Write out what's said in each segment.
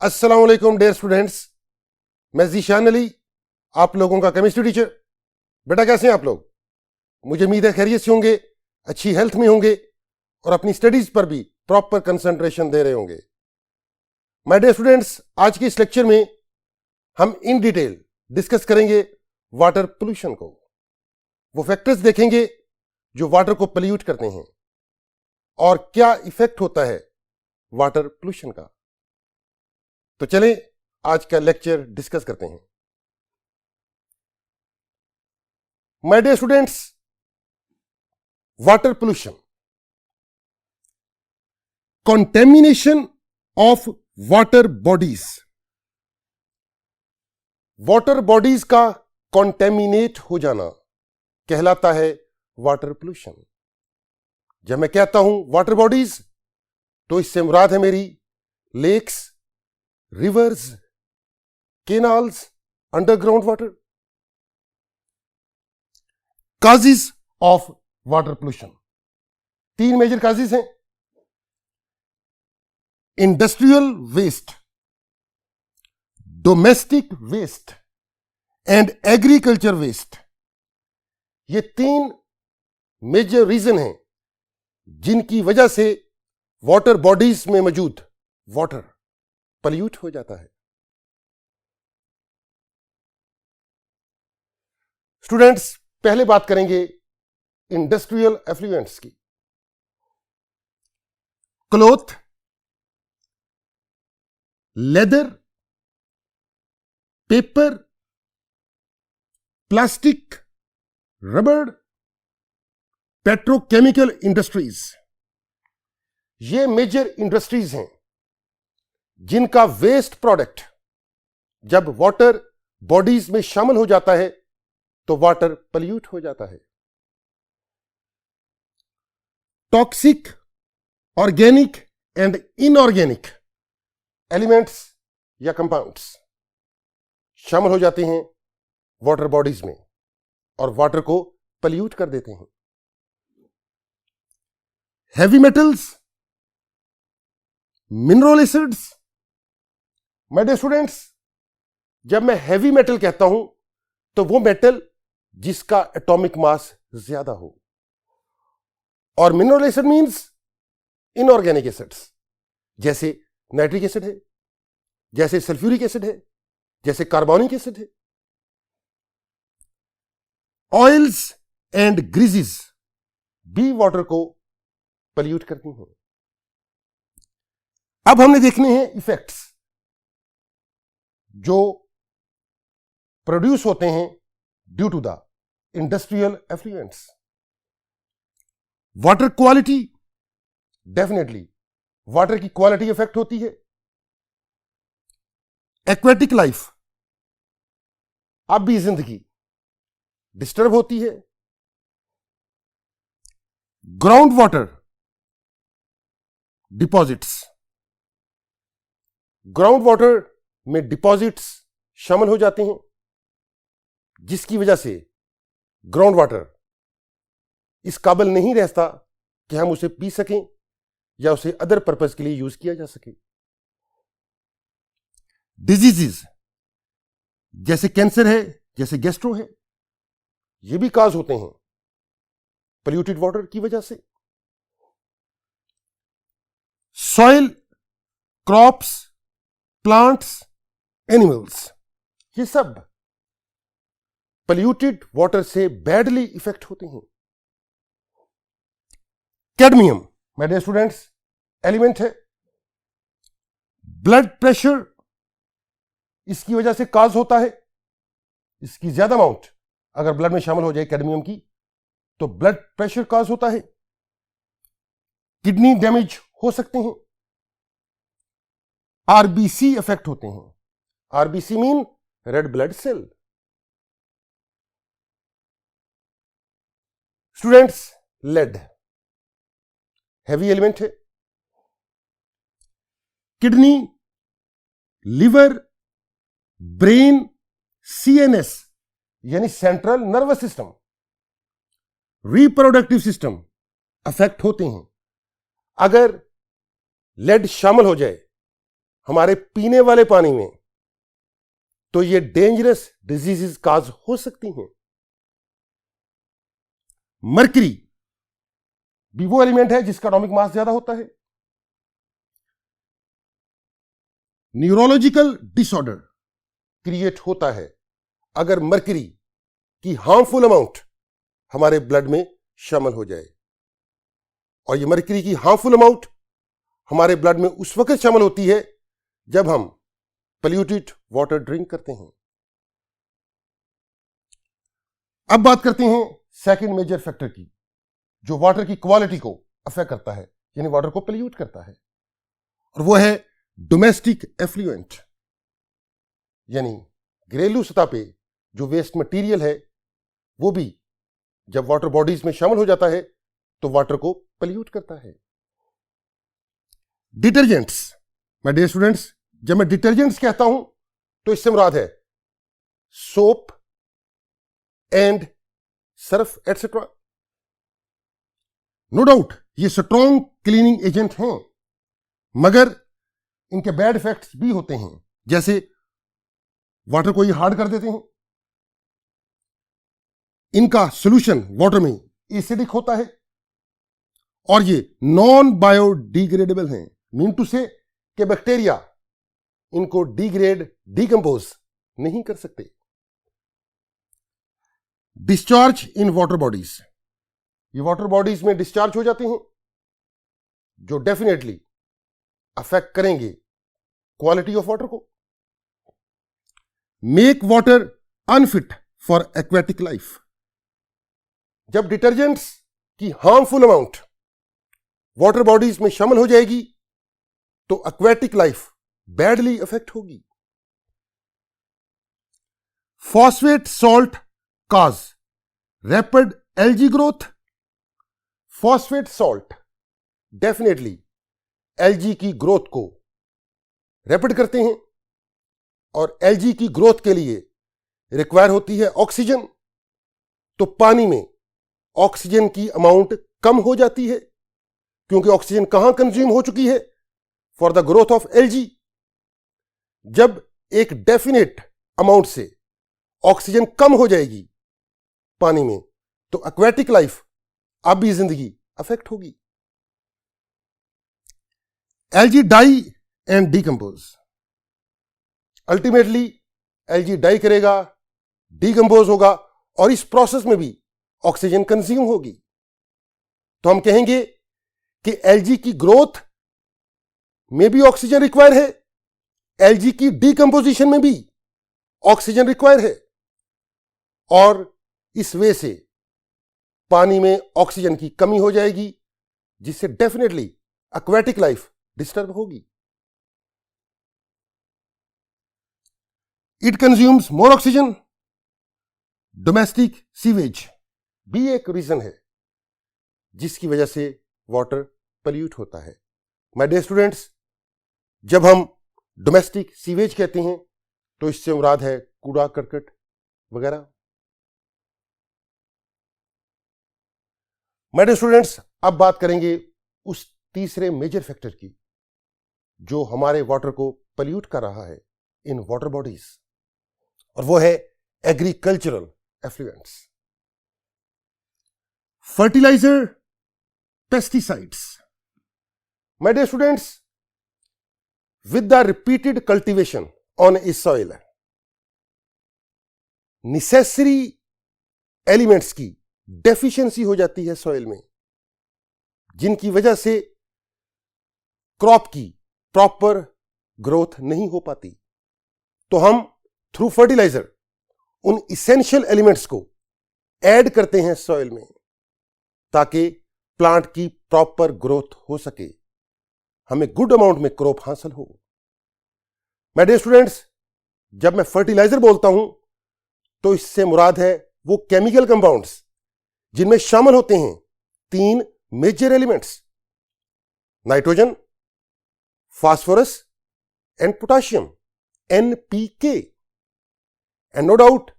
अस्सलाम वालेकुम dear students, मैं ज़ीशान अली, आप लोगों का केमिस्ट्री टीचर। बेटा कैसे हैं आप लोग? मुझे उम्मीद है खैरियत से होंगे, अच्छी हेल्थ में होंगे और अपनी स्टडीज पर भी प्रॉपर कंसंट्रेशन दे रहे होंगे। माय डियर स्टूडेंट्स, आज के इस लेक्चर में हम इन डिटेल डिस्कस करेंगे वाटर पोल्यूशन को। वो फैक्टर्स देखेंगे जो वाटर को पोल्यूट करते हैं और क्या इफेक्ट होता है वाटर पोल्यूशन का। तो चलें आज का लेक्चर डिस्कस करते हैं। My dear students, water pollution, contamination of water bodies. Water bodies का कंटेमिनेट हो जाना कहलाता है वाटर पोल्यूशन। जब मैं कहता हूं वाटर बॉडीज तो इससे मुराद है मेरी lakes, rivers, canals, underground water. Causes of water pollution, तीन मेजर काजेस हैं। Industrial waste, domestic waste and agriculture waste. ये तीन मेजर रीजन हैं जिनकी वजह से वाटर बॉडीज में मौजूद वाटर पोल्यूट हो जाता है। स्टूडेंट्स, पहले बात करेंगे इंडस्ट्रियल एफ्लुएंट्स की। Cloth, leather, paper, plastic, rubber, petrochemical industries, ये मेजर इंडस्ट्रीज हैं जिनका वेस्ट प्रोडक्ट जब वाटर बॉडीज में शामिल हो जाता है तो वाटर पोल्यूट हो जाता है। Toxic, organic and inorganic elements या कंपाउंड्स शामिल हो जाते हैं वाटर बॉडीज में और वाटर को पोल्यूट कर देते हैं। Heavy metals, mineral acids. My dear students, जब मैं हेवी मेटल कहता हूं तो वो मेटल जिसका एटॉमिक मास ज्यादा हो, और mineral acid means inorganic acids, जैसे नाइट्रिक एसिड है, जैसे सल्फ्यूरिक एसिड है, जैसे कार्बोनिक एसिड है। ऑयल्स एंड ग्रीजेस भी वाटर को पोल्यूट करती हैं। अब हमने देखने हैं इफेक्ट्स जो प्रोड्यूस होते हैं due to the industrial effluents. Water quality, definitely water की क्वालिटी इफेक्ट होती है। एक्वेटिक लाइफ, अब भी जिंदगी डिस्टर्ब होती है। Ground water deposits, ground water में डिपॉजिट्स शामिल हो जाते हैं जिसकी वजह से ग्राउंड वाटर इस काबिल नहीं रहता कि हम उसे पी सकें या उसे अदर पर्पस के लिए यूज किया जा सके। डिजीजेस जैसे कैंसर है, जैसे गैस्ट्रो है, ये भी काज होते हैं पोल्यूटेड वाटर की वजह से। सॉइल, क्रॉप्स, प्लांट्स, एनिमल्स, ये सब पोल्यूटेड वाटर से बैडली इफेक्ट होते हैं। Cadmium, my dear students, element है। ब्लड प्रेशर इसकी वजह से काज होता है। इसकी ज्यादा अमाउंट अगर ब्लड में शामिल हो जाए कैडमियम की तो ब्लड प्रेशर काज होता है। किडनी डैमेज हो सकते हैं। आरबीसी इफेक्ट होते हैं। RBC mean red blood cell. Students, lead heavy element है। किडनी, लिवर, ब्रेन, सीएनएस यानी central nervous system, reproductive system affect होते हैं अगर लेड शामिल हो जाए हमारे पीने वाले पानी में, तो ये डेंजरस डिजीजेस काज हो सकती हैं। मर्करी भी वो एलिमेंट है जिसका एटॉमिक मास ज्यादा होता है। न्यूरोलॉजिकल डिसऑर्डर क्रिएट होता है अगर मर्करी की हार्मफुल अमाउंट हमारे ब्लड में शामिल हो जाए। और ये मर्करी की हार्मफुल अमाउंट हमारे ब्लड में उस वक्त शामिल होती है जब हम पोल्यूटेड वाटर ड्रिंक करते हैं। अब बात करते हैं सेकंड मेजर फैक्टर की, जो वाटर की क्वालिटी को अफेक्ट करता है, यानी वाटर को पोल्यूट करता है, और वो है डोमेस्टिक एफ्लुएंट, यानी घरेलू सतह पे जो वेस्ट मटेरियल है वो भी जब वाटर बॉडीज में शामिल हो जाता है तो वाटर को पोल्यूट करता है। डिटर्जेंट्स, माय डियर स्टूडेंट्स, जब मैं डिटर्जेंट्स कहता हूं तो इससे मुराद है soap and surf etcetera. No doubt ये स्ट्रॉन्ग क्लीनिंग एजेंट हैं, मगर इनके बैड इफेक्ट्स भी होते हैं, जैसे वाटर को ये हार्ड कर देते हैं, इनका सॉल्यूशन वाटर में एसिडिक होता है, और ये नॉन बायोडिग्रेडेबल हैं, मीन टू से कि बैक्टीरिया इनको डिग्रेड डिकम्पोज नहीं कर सकते। डिस्चार्ज इन वाटर बॉडीज, ये वाटर बॉडीज में डिस्चार्ज हो जाते हैं जो डेफिनेटली अफेक्ट करेंगे क्वालिटी ऑफ वाटर को। Make water unfit for aquatic life, जब डिटर्जेंट्स की हार्मफुल अमाउंट वाटर बॉडीज में शामिल हो जाएगी तो एक्वेटिक लाइफ बैडली अफेक्ट होगी। Phosphate salt cause rapid algae growth, phosphate salt definitely algae की ग्रोथ को रैपिड करते हैं, और एल्गी की ग्रोथ के लिए रिक्वायर होती है ऑक्सीजन, तो पानी में ऑक्सीजन की अमाउंट कम हो जाती है, क्योंकि ऑक्सीजन कहां कंज्यूम हो चुकी है, for the growth of algae. जब एक डेफिनेट अमाउंट से ऑक्सीजन कम हो जाएगी पानी में तो एक्वेटिक लाइफ, अब भी जिंदगी अफेक्ट होगी। Algae die and decompose, ultimately algae die करेगा, डिकम्पोज होगा, और इस प्रोसेस में भी ऑक्सीजन कंज्यूम होगी। तो हम कहेंगे कि एल्गी की ग्रोथ में भी ऑक्सीजन रिक्वायर है, एल्गी की डिकम्पोजिशन में भी ऑक्सीजन रिक्वायर है, और इस वे से पानी में ऑक्सीजन की कमी हो जाएगी, जिससे डेफिनेटली एक्वेटिक लाइफ डिस्टर्ब होगी। It consumes more oxygen, domestic sewage भी एक रीजन है जिसकी वजह से वाटर पोल्यूट होता है। माय डियर स्टूडेंट्स, जब हम डोमेस्टिक सीवेज कहते हैं तो इससे मुराद है कूड़ा करकट वगैरह। माय डियर स्टूडेंट्स, अब बात करेंगे उस तीसरे मेजर फैक्टर की जो हमारे वाटर को पोल्यूट कर रहा है इन वाटर बॉडीज, और वो है agricultural effluents. Fertilizer, pesticides. My dear students, with the repeated cultivation on a soil, necessary elements की डेफिशिएंसी हो जाती है सॉइल में, जिनकी वजह से क्रॉप की प्रॉपर ग्रोथ नहीं हो पाती। तो हम थ्रू फर्टिलाइजर उन इसेंशियल एलिमेंट्स को ऐड करते हैं सॉइल में ताकि प्लांट की प्रॉपर ग्रोथ हो सके, हमें गुड अमाउंट में क्रॉप हासिल हो। माय डियर स्टूडेंट्स, जब मैं फर्टिलाइजर बोलता हूं तो इससे मुराद है वो केमिकल कंपाउंड्स जिनमें शामिल होते हैं 3 major elements, nitrogen, phosphorus and potassium, NPK। And no doubt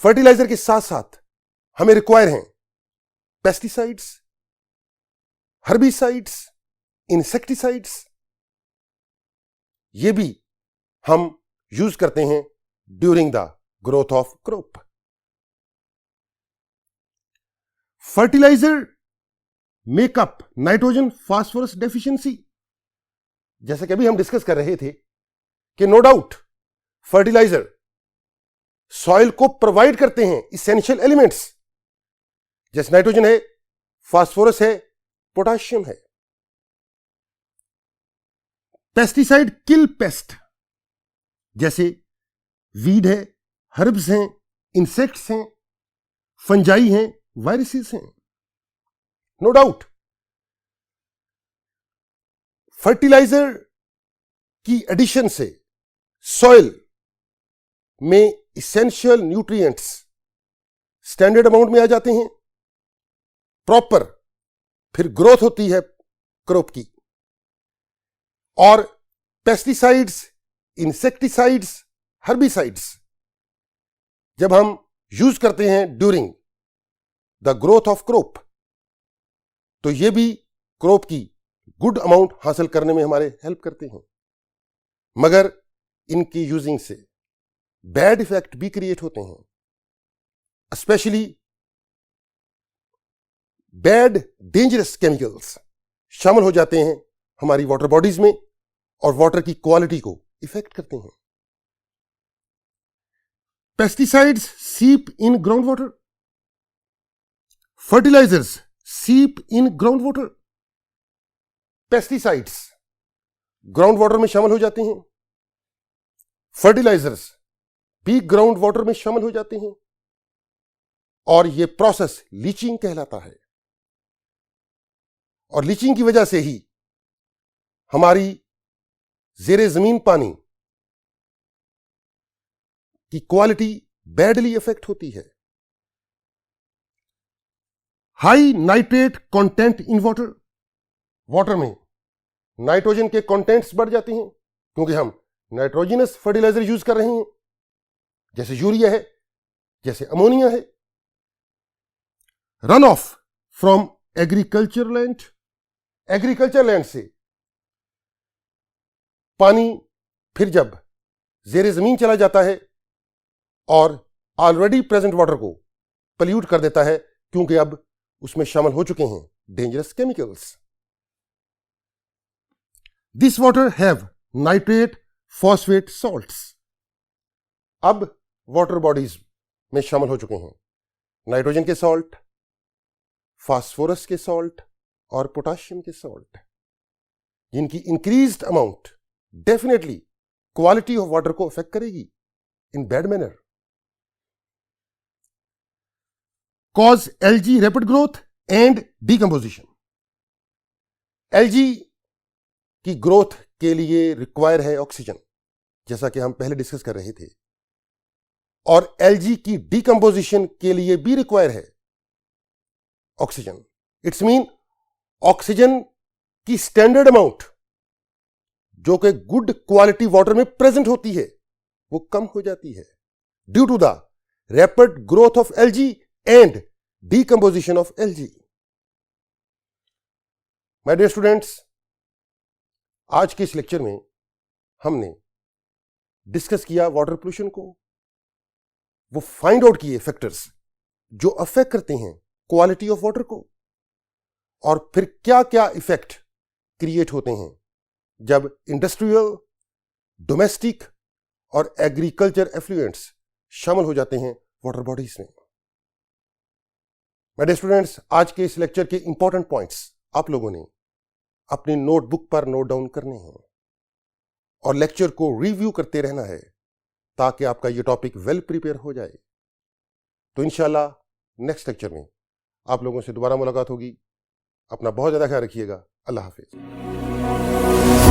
fertilizer के साथ साथ हमें रिक्वायर हैं पेस्टिसाइड्स, हर्बिसाइड्स, इंसेक्टिसाइड्स, ये भी हम यूज करते हैं during the growth of crop. Fertilizer make up nitrogen phosphorus deficiency, जैसे कि अभी हम डिस्कस कर रहे थे कि नो डाउट फर्टिलाइजर सॉइल को प्रोवाइड करते हैं इसेंशियल एलिमेंट्स, जैसे नाइट्रोजन है, फास्फोरस है, पोटाशियम है। पेस्टिसाइड किल पेस्ट, जैसे वीड है, हर्ब्स हैं, इंसेक्ट्स हैं, फंजाई हैं, वायरसेस हैं। नो डाउट फर्टिलाइजर की एडिशन से सॉइल में इसेंशियल न्यूट्रिएंट्स स्टैंडर्ड अमाउंट में आ जाते हैं, प्रॉपर फिर ग्रोथ होती है क्रॉप की। और पेस्टिसाइड्स, इंसेक्टिसाइड्स, हर्बिसाइड्स जब हम यूज करते हैं during the growth of crop, तो ये भी क्रॉप की गुड अमाउंट हासिल करने में हमारे हेल्प करते हैं। मगर इनकी यूजिंग से बैड इफेक्ट भी क्रिएट होते हैं, स्पेशली बैड डेंजरस केमिकल्स शामिल हो जाते हैं हमारी वाटर बॉडीज में और वाटर की क्वालिटी को इफेक्ट करते हैं। पेस्टिसाइड्स सीप इन ग्राउंड वाटर, फर्टिलाइजर्स सीप in ground water. Pesticides ground water में शामिल हो जाते हैं, फर्टिलाइजर्स भी ग्राउंड वाटर में शामिल हो जाते हैं, और यह प्रोसेस लीचिंग कहलाता है। और लीचिंग की वजह से ही हमारी जेरे जमीन पानी की क्वालिटी बैडली इफेक्ट होती है। High nitrate content in water, water में नाइट्रोजन के कंटेंट्स बढ़ जाते हैं क्योंकि हम नाइट्रोजनस फर्टिलाइजर यूज कर रहे हैं, जैसे यूरिया है, जैसे अमोनिया है। Run of from agriculture land, agriculture land से पानी फिर जब जेरे जमीन चला जाता है और ऑलरेडी प्रेजेंट वाटर को पल्यूट कर देता है, क्योंकि अब उसमें शामिल हो चुके हैं dangerous chemicals. This water have nitrate phosphate salts, अब वाटर बॉडीज में शामिल हो चुके हैं नाइट्रोजन के सॉल्ट, फास्फोरस के सॉल्ट और पोटाशियम के सॉल्ट, जिनकी increased amount definitely quality of water को अफेक्ट करेगी in bad manner. Cause algae rapid growth and decomposition, algae की ग्रोथ के लिए रिक्वायर है ऑक्सीजन, जैसा कि हम पहले डिस्कस कर रहे थे, और एल्गी की डीकंपोजिशन के लिए भी रिक्वायर है ऑक्सीजन। इट्स मीन ऑक्सीजन की स्टैंडर्ड अमाउंट जो कि गुड क्वालिटी वाटर में प्रेजेंट होती है वो कम हो जाती है due to the rapid growth of algae and decomposition of algae. My dear students, आज के इस लेक्चर में हमने डिस्कस किया वाटर पोल्यूशन को, वो फाइंड आउट किए फैक्टर्स जो अफेक्ट करते हैं क्वालिटी ऑफ वाटर को, और फिर क्या क्या इफेक्ट क्रिएट होते हैं जब इंडस्ट्रियल, डोमेस्टिक और एग्रीकल्चर एफ्लुएंट्स शामिल हो जाते हैं वाटर बॉडीज में। मेरे स्टूडेंट्स, आज के इस लेक्चर के इंपॉर्टेंट पॉइंट्स आप लोगों ने अपनी नोटबुक पर नोट डाउन करने हैं और लेक्चर को रिव्यू करते रहना है ताकि आपका ये टॉपिक वेल प्रिपेयर हो जाए। तो इंशाल्लाह नेक्स्ट लेक्चर में आप लोगों से दोबारा मुलाकात होगी। अपना बहुत ज़्यादा ख्याल रखिएगा। अल्लाह हाफिज।